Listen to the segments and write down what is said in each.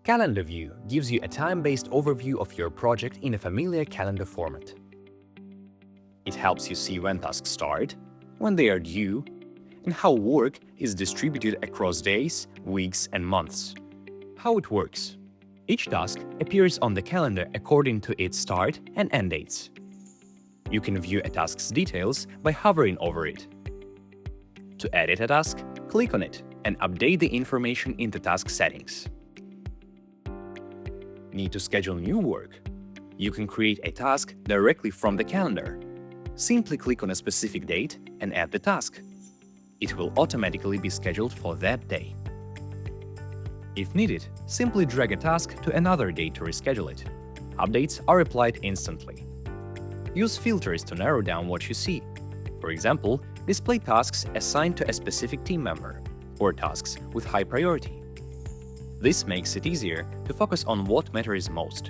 Calendar View gives you a time-based overview of your project in a familiar calendar format. It helps you see when tasks start, when they are due, and how work is distributed across days, weeks, and months. How it works. Each task appears on the calendar according to its start and end dates. You can view a task's details by hovering over it. To edit a task, click on it and update the information in the task settings. Need to schedule new work? You can create a task directly from the calendar. Simply click on a specific date and add the task. It will automatically be scheduled for that day. If needed, simply drag a task to another day to reschedule it. Updates are applied instantly. Use filters to narrow down what you see. For example, display tasks assigned to a specific team member or tasks with high priority. This makes it easier to focus on what matters most.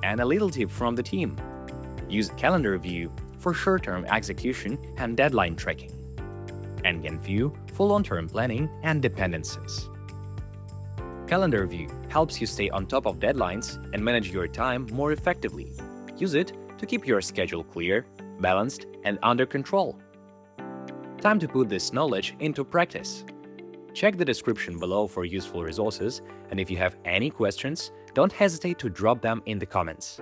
And a little tip from the team: use Calendar View for short-term execution and deadline tracking, and Gantt View for long-term planning and dependencies. Calendar View helps you stay on top of deadlines and manage your time more effectively. Use it to keep your schedule clear, balanced, and under control. Time to put this knowledge into practice. Check the description below for useful resources, and if you have any questions, don't hesitate to drop them in the comments.